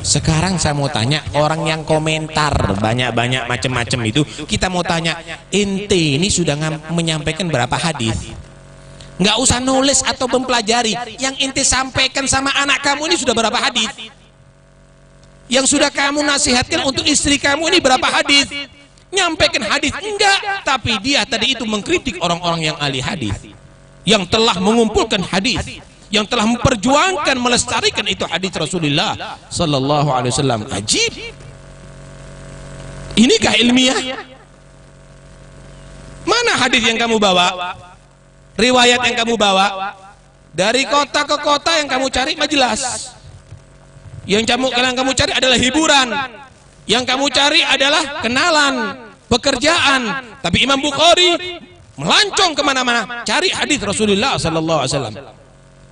Sekarang saya mau tanya orang yang komentar banyak-banyak macam-macam itu, kita mau tanya, ente ini sudah menyampaikan berapa hadis? Nggak usah nulis atau mempelajari, yang ente sampaikan sama anak kamu ini sudah berapa hadis? Yang sudah kamu nasihatkan untuk istri kamu ini berapa hadis? Nyampaikan hadis enggak, tapi dia tadi itu mengkritik orang-orang yang ahli hadis, yang telah mengumpulkan hadis, yang telah memperjuangkan melestarikan itu hadis Rasulullah sallallahu alaihi wasallam. Ajib. Inikah ilmiah? Mana hadis yang kamu bawa? Riwayat yang kamu bawa? Dari kota ke kota yang kamu cari majelis. Yang kamu cari adalah hiburan. Yang kamu cari adalah kenalan, pekerjaan. Tapi Imam Bukhari melancong kemana-mana cari hadis Rasulullah sallallahu alaihi wasallam.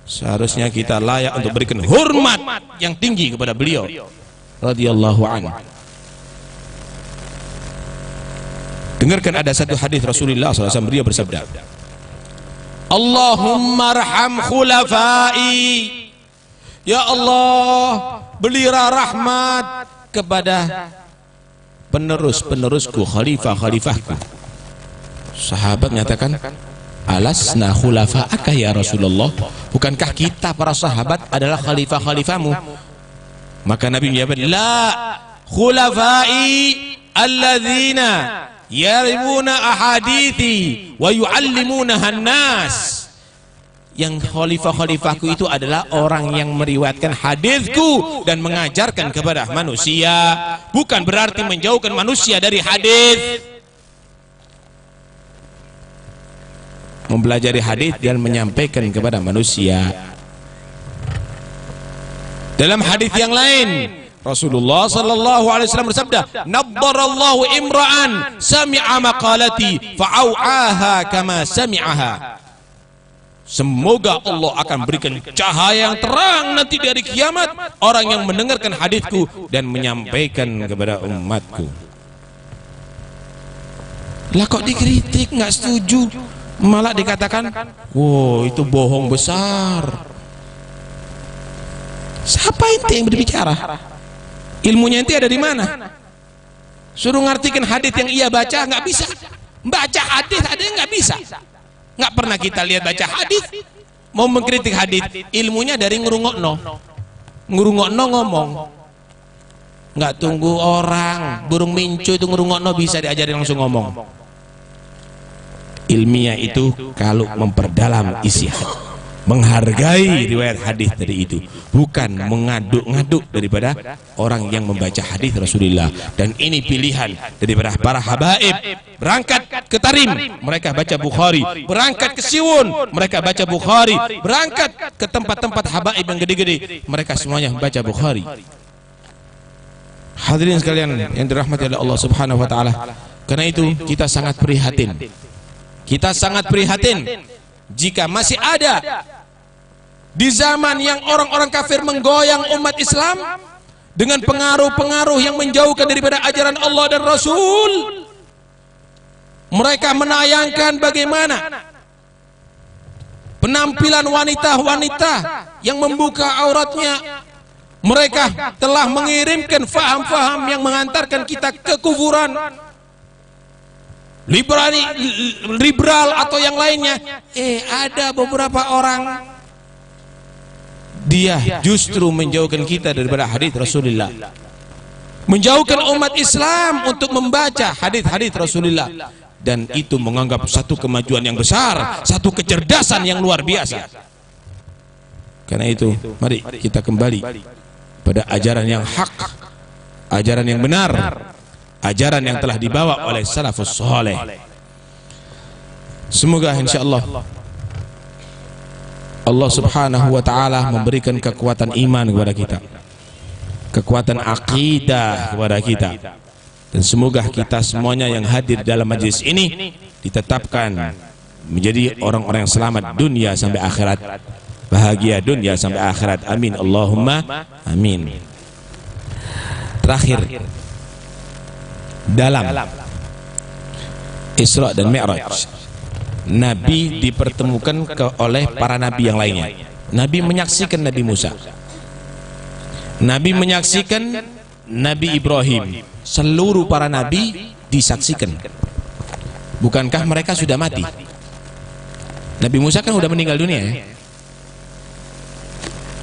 Seharusnya kita layak untuk berikan hormat yang tinggi kepada beliau radhiyallahu anhu. Dengarkan ada satu hadis Rasulullah SAW, beliau bersabda, Allahumma arham khulafai, ya Allah berilah rahmat kepada penerus-penerusku, khalifah-khalifahku. Sahabat menyatakan, alasna khulafa'aka ya Rasulullah, bukankah kita para sahabat adalah khalifah-khalifahmu? Maka Nabi menjawab, la, khulafai alladzina yaribuna ahadithi wa yu'allimunaha an-nas. Yang khalifah-khalifahku itu adalah orang yang meriwayatkan hadisku dan mengajarkan kepada manusia, bukan berarti menjauhkan manusia dari hadis. Mempelajari hadis dan menyampaikan kepada manusia. Dalam hadis yang lain Rasulullah sallallahu alaihi wasallam bersabda, "Naddarallahu imra'an sami'a maqalati fa'au'aha kama sami'aha." Semoga Allah akan berikan cahaya yang terang nanti dari kiamat orang yang mendengarkan hadisku dan menyampaikan kepada umatku. Lah kok dikritik, nggak setuju? Malah dikatakan, wow itu bohong besar. Siapa ente yang berbicara? Ilmunya ente ada di mana? Suruh ngartikan hadis yang ia baca, nggak bisa. Baca hadis ada yang nggak bisa. Nggak pernah kita lihat baca hadis. Mau mengkritik hadis, ilmunya dari ngurungokno. Ngurungokno ngomong. Nggak tunggu orang, burung mincu itu ngurungokno bisa diajarin langsung ngomong. Ilmiah itu kalau memperdalam isi hadis, menghargai riwayat hadis tadi itu, bukan mengaduk-ngaduk daripada orang yang membaca hadis Rasulullah. Dan ini pilihan daripada para habaib. Berangkat ke Tarim, mereka baca Bukhari. Berangkat ke Siwun, mereka baca Bukhari. Berangkat ke tempat-tempat habaib yang gede-gede, mereka semuanya baca Bukhari. Hadirin sekalian yang dirahmati oleh Allah Subhanahu wa taala, karena itu kita sangat prihatin. Kita sangat prihatin jika masih ada di zaman yang orang-orang kafir menggoyang umat Islam dengan pengaruh-pengaruh yang menjauhkan daripada ajaran Allah dan Rasul. Mereka menayangkan bagaimana penampilan wanita-wanita yang membuka auratnya. Mereka telah mengirimkan faham-faham yang mengantarkan kita ke kufuran. Liberal atau yang lainnya, ada beberapa orang dia justru menjauhkan kita daripada hadis Rasulullah, menjauhkan umat Islam untuk membaca hadis-hadis Rasulullah, dan itu menganggap satu kemajuan yang besar, satu kecerdasan yang luar biasa. Karena itu mari kita kembali pada ajaran yang hak, ajaran yang benar, ajaran yang telah dibawa oleh salafus saleh. Semoga insyaallah Allah Subhanahu wa taala memberikan kekuatan iman kepada kita, kekuatan akidah kepada kita, dan semoga kita semuanya yang hadir dalam majlis ini ditetapkan menjadi orang-orang yang selamat dunia sampai akhirat, bahagia dunia sampai akhirat. Amin Allahumma amin. Terakhir, dalam Isra dan Mi'raj, Nabi dipertemukan oleh para nabi yang lainnya. Nabi menyaksikan Nabi Musa, Nabi menyaksikan Nabi Ibrahim, seluruh para nabi disaksikan. Bukankah mereka sudah mati? Nabi Musa kan sudah meninggal dunia ya?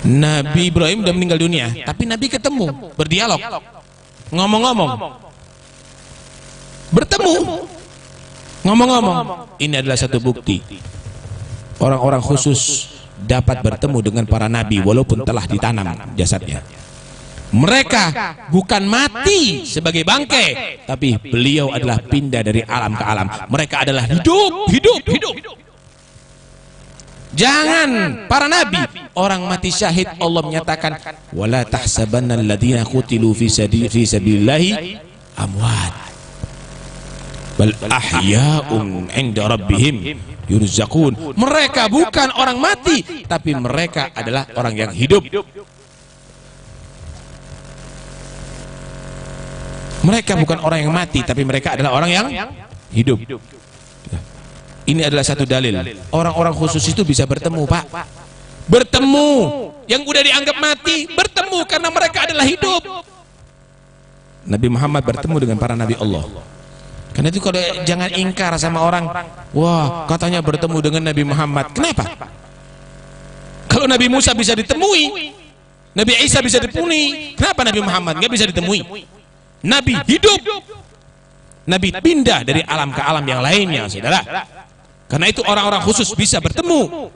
Nabi Ibrahim sudah meninggal dunia, tapi Nabi ketemu, berdialog, ngomong-ngomong, bertemu, ngomong-ngomong. Ini adalah satu bukti orang-orang khusus dapat bertemu dengan para nabi walaupun telah ditanam jasadnya. Mereka bukan mati sebagai bangkai, tapi beliau adalah pindah dari alam ke alam. Mereka adalah hidup. Jangan para nabi, orang mati syahid, Allah menyatakan wala tahsabanna alladziina qutilu fi sabilillahi amwat bal ahya'un 'inda rabbihim yurzaqun. Mereka bukan orang mati, tapi mereka adalah orang yang hidup. Mereka bukan orang yang mati, tapi mereka adalah orang yang hidup. Ini adalah satu dalil. Orang-orang khusus itu bisa bertemu, Pak. Bertemu. Yang udah dianggap mati, bertemu karena mereka adalah hidup. Nabi Muhammad bertemu dengan para nabi Allah. Karena itu kalau jangan ingkar sama orang, wah katanya bertemu dengan Nabi Muhammad. Kenapa? Kalau Nabi Musa bisa ditemui, Nabi Isa bisa ditemui, kenapa Nabi Muhammad nggak bisa ditemui? Nabi hidup, Nabi pindah dari alam ke alam yang lainnya, saudara. Karena itu orang-orang khusus bisa bertemu.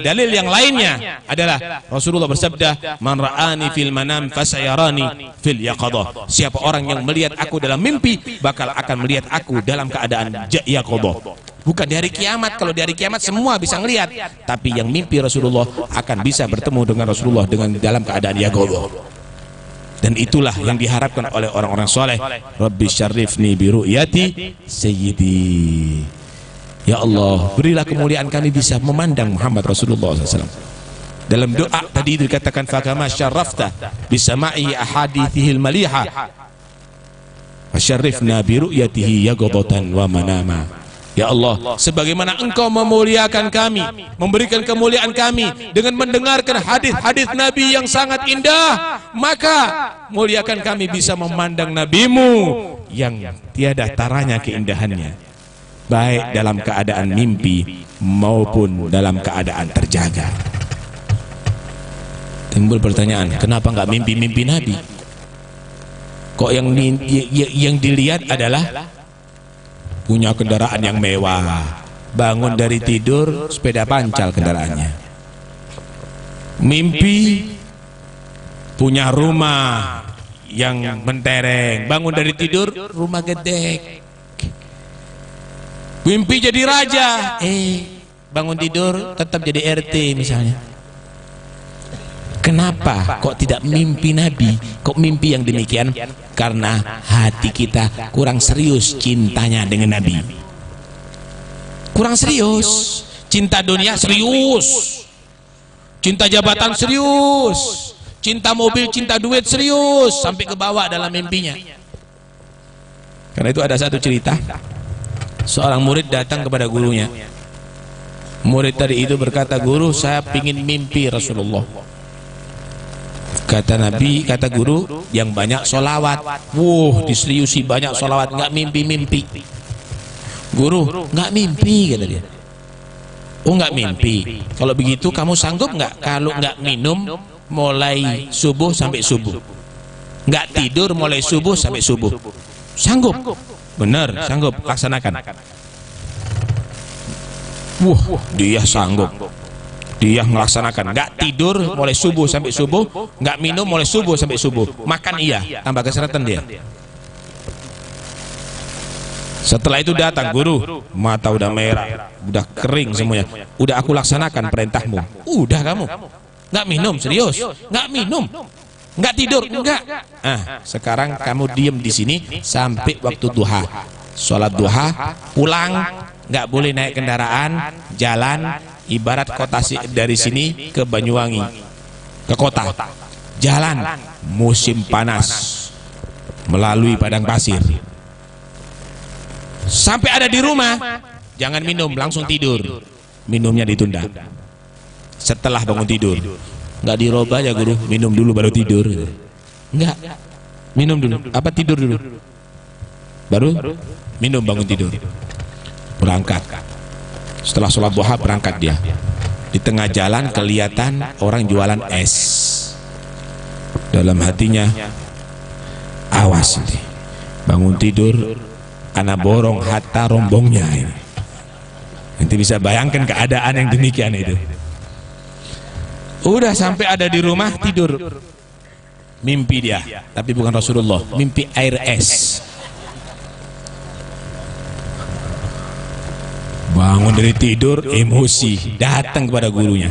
Dalil yang lainnya adalah Rasulullah bersabda, "Man ra'ani fil manam fasayarani fil yaqadhah." Siapa orang yang melihat aku dalam mimpi, bakal akan melihat aku dalam keadaan yaqadhah. Bukan di hari kiamat. Kalau di hari kiamat semua bisa melihat, tapi yang mimpi Rasulullah akan bisa bertemu dengan Rasulullah dengan dalam keadaan yaqadhah. Dan itulah yang diharapkan oleh orang-orang soleh. Rabbi syarifni bi ru'yati sayyidi. Ya Allah, berilah kemuliaan kami bisa memandang Muhammad Rasulullah SAW. Dalam doa tadi dikatakan fakama syarafta bisama'i ahadithihil maliha wasyarifna bi ru'yatihi yaqadatan wa manama. Ya Allah, sebagaimana Engkau memuliakan kami, memberikan kemuliaan kami dengan mendengarkan hadis-hadis Nabi yang sangat indah, maka muliakan kami bisa memandang Nabi-Mu yang tiada taranya keindahannya, baik dalam keadaan mimpi maupun dalam keadaan terjaga. Timbul pertanyaan, kenapa nggak mimpi-mimpi Nabi? Kok yang dilihat adalah punya kendaraan yang mewah, bangun dari tidur sepeda pancal kendaraannya. Mimpi punya rumah yang mentereng, bangun dari tidur rumah gede. Mimpi jadi raja, bangun tidur tetap jadi RT misalnya. Kenapa kok tidak mimpi Nabi? Kok mimpi yang demikian? Karena hati kita kurang serius cintanya dengan Nabi. Kurang serius. Cinta dunia serius, cinta jabatan serius, cinta mobil, cinta duit serius, sampai ke bawah dalam mimpinya. Karena itu ada satu cerita, seorang murid datang kepada gurunya. Murid tadi itu berkata, "Guru, saya ingin mimpi Rasulullah." Kata Nabi, kata guru, yang banyak solawat. Diseriusi banyak solawat, nggak mimpi-mimpi. Guru, nggak mimpi, kata dia. Oh, nggak mimpi. Kalau begitu kamu sanggup nggak kalau nggak minum mulai subuh sampai subuh, nggak tidur mulai subuh sampai subuh? Sanggup? Benar, sanggup, laksanakan. Dia sanggup. Dia melaksanakan, nggak tidur mulai subuh sampai subuh, nggak minum mulai subuh sampai subuh, makan iya, tambah kesehatan dia. Setelah itu datang guru, mata udah merah, udah kering semuanya. Udah aku laksanakan perintahmu. Udah kamu nggak minum, serius, nggak minum, nggak tidur, enggak. Sekarang kamu diem di sini sampai waktu duha, sholat duha, pulang, nggak boleh naik kendaraan, jalan. Ibarat kota dari sini ke Banyuwangi, ke kota, jalan musim panas melalui padang pasir. Sampai ada di rumah, jangan minum, langsung tidur. Minumnya ditunda. Setelah bangun tidur, Nggak dirubah ya guru, minum dulu baru tidur. Enggak, minum dulu, apa tidur dulu, baru minum bangun tidur. Berangkat, setelah sholat duha berangkat dia. Di tengah jalan kelihatan orang jualan es. Dalam hatinya, awas ini, bangun tidur anak borong hatta rombongnya ini. Nanti bisa bayangkan keadaan yang demikian itu. Udah sampai ada di rumah tidur, mimpi dia, tapi bukan Rasulullah, mimpi air es. Bangun dari tidur, emosi, datang kepada gurunya.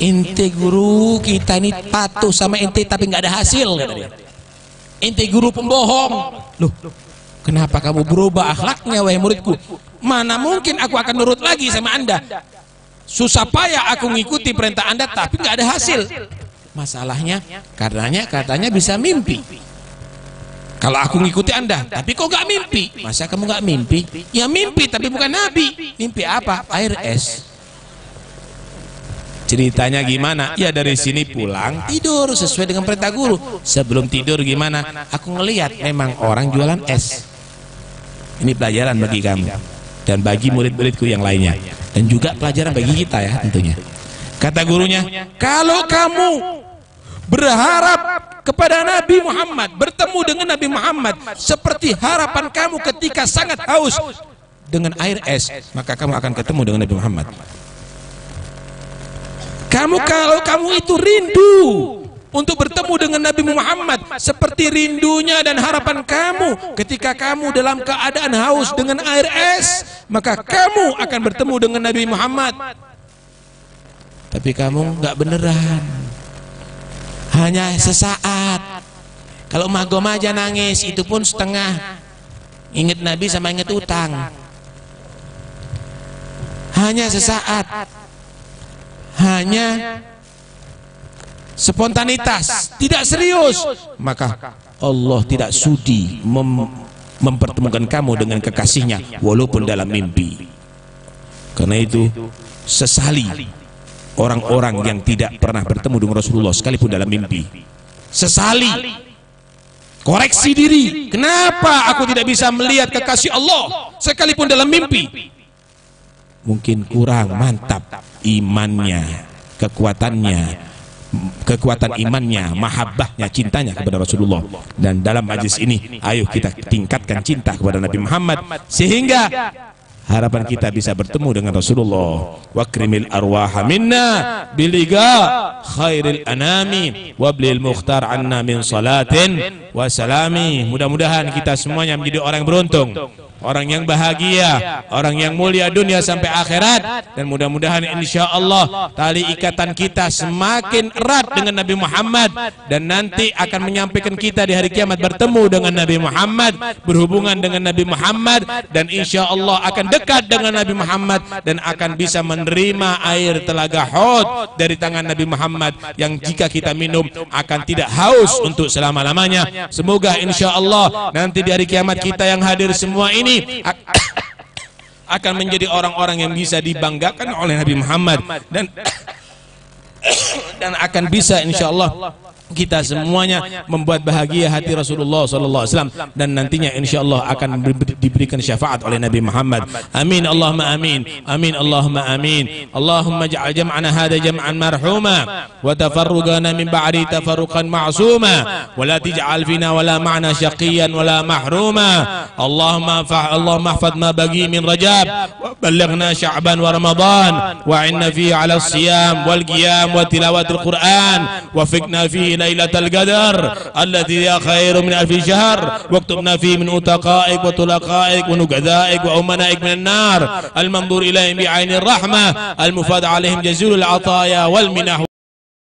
Ente guru kita ini patuh sama ente tapi nggak ada hasil, kata dia. Ente guru pembohong. Loh, kenapa kamu berubah akhlaknya wahai muridku? Mana mungkin aku akan nurut lagi sama anda? Susah payah aku ngikuti perintah anda tapi nggak ada hasil. Masalahnya katanya bisa mimpi. Kalau aku ngikuti anda tapi kok nggak mimpi? Masa kamu nggak mimpi? Ya mimpi tapi bukan nabi. Mimpi apa? Air es. Ceritanya gimana? Ya dari sini pulang tidur sesuai dengan perintah guru. Sebelum tidur gimana? Aku ngelihat memang orang jualan es. Ini pelajaran bagi kamu dan bagi murid-muridku yang lainnya, dan juga pelajaran bagi kita ya tentunya. Kata gurunya, kalau kamu berharap kepada Nabi Muhammad, bertemu dengan Nabi Muhammad seperti harapan kamu ketika sangat haus dengan air es, maka kamu akan ketemu dengan Nabi Muhammad. Kalau kamu itu rindu untuk bertemu dengan Nabi Muhammad seperti rindunya dan harapan kamu ketika kamu dalam keadaan haus dengan air es, maka kamu akan bertemu dengan Nabi Muhammad. Tapi kamu nggak beneran, hanya sesaat. Kalau magom aja nangis, itu pun setengah. Ingat Nabi sama ingat utang. Hanya sesaat, hanya spontanitas, tidak serius, maka Allah tidak sudi mempertemukan kamu dengan kekasihnya walaupun dalam mimpi. Karena itu sesali orang-orang yang tidak pernah bertemu dengan Rasulullah sekalipun dalam mimpi. Sesali, koreksi diri, kenapa aku tidak bisa melihat kekasih Allah sekalipun dalam mimpi? Mungkin kurang mantap imannya, kekuatan imannya, mahabbahnya, cintanya kepada Rasulullah. Dan dalam majlis ini ayo kita tingkatkan cinta kepada Nabi Muhammad sehingga harapan kita bisa bertemu dengan Rasulullah. Wakrimil arwaha minna biliga khairil anami wablil mukhtar anna min salatin wa salami. Mudah-mudahan kita semuanya menjadi orang yang beruntung, orang yang bahagia, orang yang mulia dunia sampai akhirat, dan mudah-mudahan insyaallah tali ikatan kita semakin erat dengan Nabi Muhammad, dan nanti akan menyampaikan kita di hari kiamat bertemu dengan Nabi Muhammad, berhubungan dengan Nabi Muhammad, dan insyaallah akan dekat dengan Nabi Muhammad dan akan bisa menerima air telaga Hud dari tangan Nabi Muhammad yang jika kita minum akan tidak haus untuk selama-lamanya. Semoga insyaallah nanti di hari kiamat kita yang hadir semua ini akan menjadi orang-orang yang bisa dibanggakan oleh Nabi Muhammad, dan akan bisa insyaallah kita semuanya membuat bahagia hati Rasulullah SAW, dan nantinya insyaallah akan diberikan syafaat oleh Nabi Muhammad. Amin Allahumma amin. Amin Allahumma amin. Allahumma ja'al jam'ana hadha jam'an marhuma wa tafarruqana min ba'di tafarruqan ma'suma wa la taj'al fina wa la ma'na syaqiyan wa la mahruma. Allahumma ihfaz ma bagi min Rajab wa ballaghna Sya'ban wa Ramadan wa inna fihi 'ala as-siyam wal qiyam wa tilawatul Qur'an wa fiqna fihi ليلة القدر التي هي خير من 1000 شهر واكتبنا فيه من أتقائك وطلقائك ونقذائك وأمنائك من النار المنظور إليهم بعين الرحمة المفاد عليهم جزيل العطايا والمنح